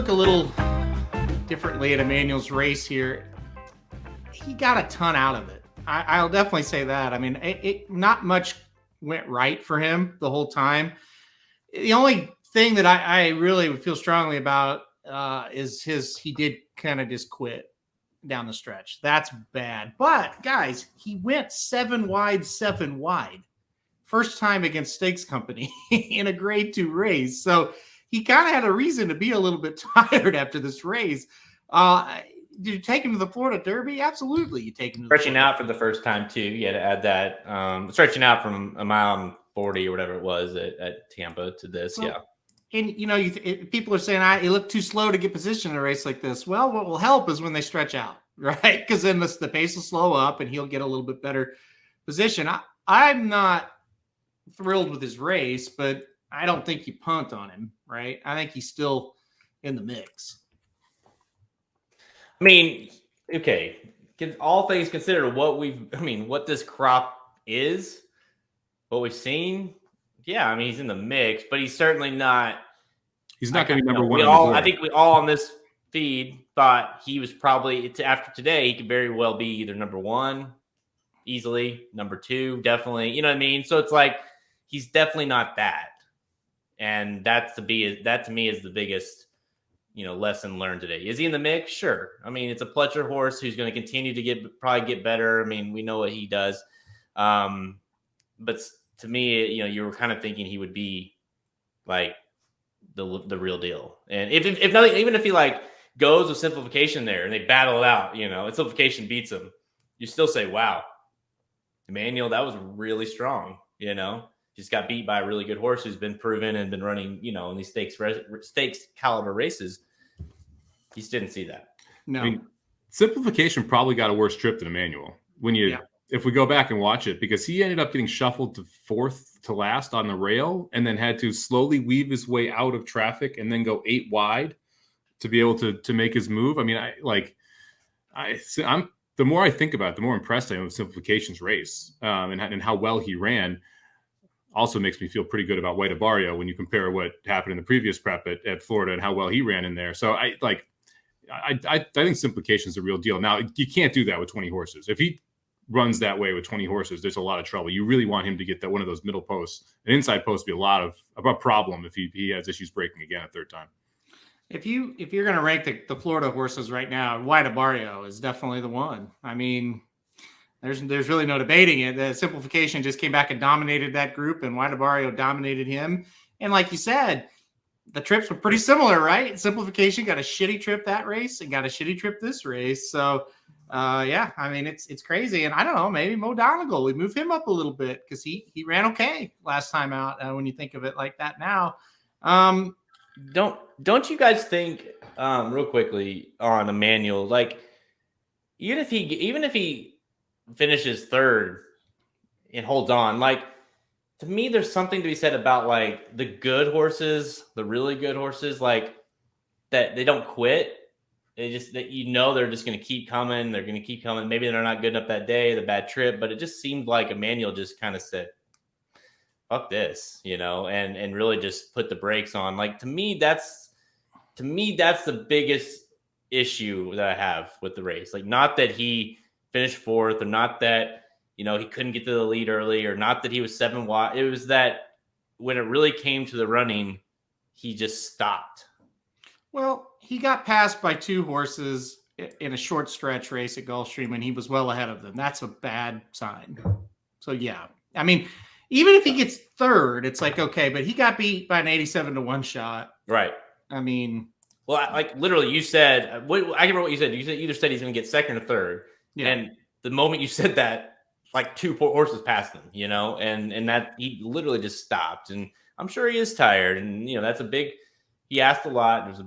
look a little differently at Emmanuel's race here. He got a ton out of it. I'll definitely say that. I mean, not much went right for him the whole time. The only thing that I really would feel strongly about is he did kind of just quit down the stretch. That's bad. But guys, he went 7 wide. First time against Stakes Company in a grade 2 race. So he kind of had a reason to be a little bit tired after this race. Did you take him to the Florida Derby? Absolutely. You take him to stretching out for the first time too. You had to add that. Stretching out from a mile and 40 or whatever it was at Tampa to this. Well, yeah. And you know, people are saying he looked too slow to get position in a race like this. Well, what will help is when they stretch out, right? Because then the pace will slow up and he'll get a little bit better position. I'm not thrilled with his race, but I don't think you punt on him, right? I think he's still in the mix. I mean, okay, all things considered, what this crop is, what we've seen, yeah, I mean, he's in the mix, but he's certainly not. He's not going to be number one. I think we all on this feed thought he was probably, after today, he could very well be either number 1, easily, number 2, definitely. You know what I mean? So it's like, he's definitely not that. And that to me is the biggest, lesson learned today. Is he in the mix? Sure. I mean, it's a Pletcher horse who's going to continue to probably get better. I mean, we know what he does. But to me, you were kind of thinking he would be like the real deal. And if nothing, even if he goes with Simplification there and they battle it out, and Simplification beats him, you still say, wow, Emmanuel, that was really strong, Just got beat by a really good horse who's been proven and been running, in these stakes caliber races. You just didn't see that. No. I mean, Simplification probably got a worse trip than Emmanuel if we go back and watch it, because he ended up getting shuffled to 4th to last on the rail and then had to slowly weave his way out of traffic and then go 8 wide to be able to make his move. I mean, I'm the more I think about it, the more impressed I am with Simplification's race and how well he ran. Also makes me feel pretty good about White Abario when you compare what happened in the previous prep at Florida and how well he ran in there. So I think Simplification is a real deal. Now, you can't do that with 20 horses. If he runs that way with 20 horses, there's a lot of trouble. You really want him to get that one of those middle posts. An inside post would be a problem if he has issues breaking again a third time. If you're going to rank the Florida horses right now, White Abario is definitely the one. I mean, there's really no debating it. The Simplification just came back and dominated that group, and White Abario dominated him. And like you said, the trips were pretty similar, right? Simplification got a shitty trip that race and got a shitty trip this race. So, yeah, I mean, it's crazy. And I don't know, maybe Mo Donegal, we move him up a little bit because he ran okay last time out when you think of it like that now. Don't you guys think, real quickly on Emmanuel, even if he finishes 3rd and holds on, to me, there's something to be said about the good horses, the really good horses, that they don't quit. They just they're just going to keep coming. They're going to keep coming. Maybe they're not good enough that day, the bad trip, but it just seemed like Emmanuel just kind of said, fuck this, and really just put the brakes on. To me, that's the biggest issue that I have with the race. Not that he finished 4th, or not that, he couldn't get to the lead early, or not that he was 7 wide. It was that when it really came to the running, he just stopped. Well, he got passed by 2 horses in a short stretch race at Gulfstream, and he was well ahead of them. That's a bad sign. So, yeah. I mean, even if he gets 3rd, it's okay, but he got beat by an 87-1 shot. Right. I mean. Well, literally, you said, I can't remember what you said. You either said he's going to get 2nd or 3rd. Yeah. And the moment you said that, 2 horses passed him, and that he literally just stopped. And I'm sure he is tired. And, he asked a lot. It's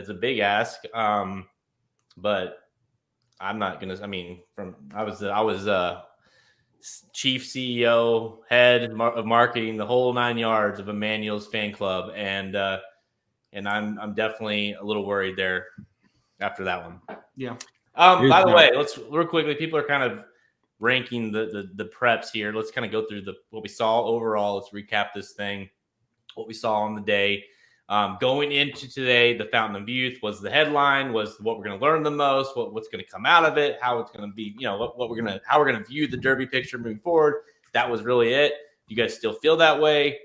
a big ask. But I'm not going to, I was chief CEO, head of marketing, the whole 9 yards of Emmanuel's fan club. And I'm definitely a little worried there after that one. Yeah. By the way, let's real quickly, people are kind of ranking the preps here. Let's kind of go through what we saw overall. Let's recap this thing, what we saw on the day. Going into today, the Fountain of Youth was the headline, was what we're going to learn the most, what's going to come out of it, how it's going to be, how we're going to view the Derby picture moving forward. That was really it. Do you guys still feel that way?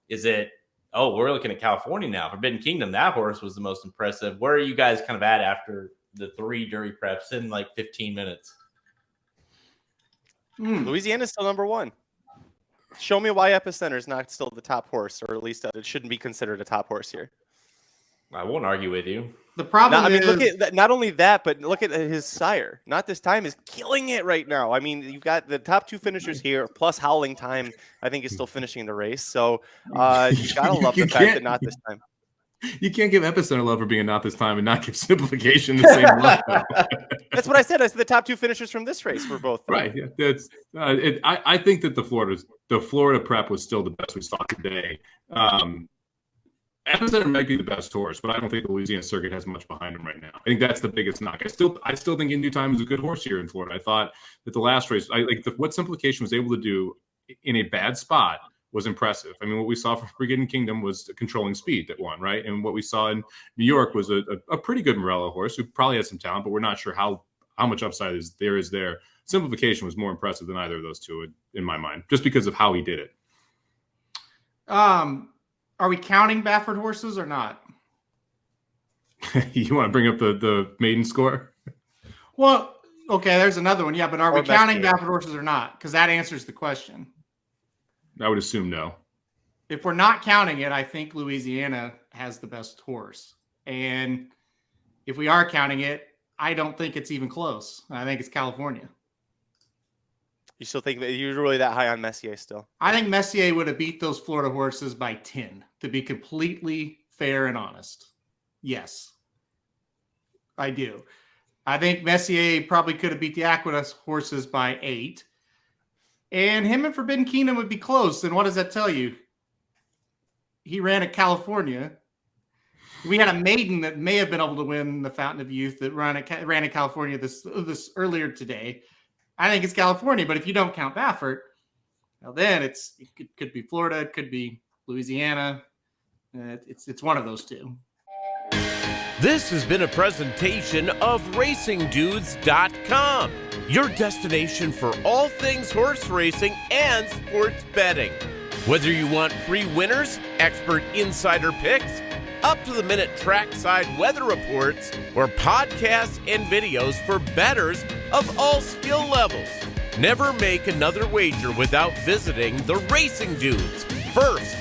Is it, we're looking at California now. Forbidden Kingdom, that horse was the most impressive. Where are you guys kind of at after the 3 Derby preps in like 15 minutes? Louisiana's still number 1. Show me why Epicenter is not still the top horse, or at least it shouldn't be considered a top horse here. I won't argue with you. The problem is, look at not only that, but look at his sire. Not This Time is killing it right now. I mean, you've got the top 2 finishers here, plus Howling Time, I think, is still finishing the race. So you gotta love the fact that Not This Time. You can't give Epicenter love for being Not This Time and not give Simplification the same love. That's what I said. I said the top 2 finishers from this race were both. Right. Yeah, that's. I think that the Florida prep was still the best we saw today. Epicenter might be the best horse, but I don't think the Louisiana circuit has much behind him right now. I think that's the biggest knock. I still think In Due Time is a good horse here in Florida. I thought that the last race, what Simplification was able to do in a bad spot was impressive. I mean, what we saw from Forbidden Kingdom was controlling speed that won, right? And what we saw in New York was a pretty good Morello horse who probably has some talent, but we're not sure how much upside is there. Simplification was more impressive than either of those two, in my mind, just because of how he did it. Are we counting Baffert horses or not? You want to bring up the maiden score? Well, okay, there's another one. Yeah, but are we counting Messier. Baffert horses or not? Because that answers the question. I would assume no. If we're not counting it, I think Louisiana has the best horse. And if we are counting it, I don't think it's even close. I think it's California. You still think that you're really that high on Messier still? I think Messier would have beat those Florida horses by 10, to be completely fair and honest. Yes, I do. I think Messier probably could have beat the Aqueduct horses by 8. And him and Forbidden Kingdom would be close. And what does that tell you? He ran at California. We had a maiden that may have been able to win the Fountain of Youth that ran at California this earlier today. I think it's California, but if you don't count Baffert, well, then it could be Florida, it could be Louisiana. It's one of those two. This has been a presentation of RacingDudes.com, your destination for all things horse racing and sports betting. Whether you want free winners, expert insider picks, up-to-the-minute trackside weather reports, or podcasts and videos for bettors of all skill levels. Never make another wager without visiting the Racing Dudes. First,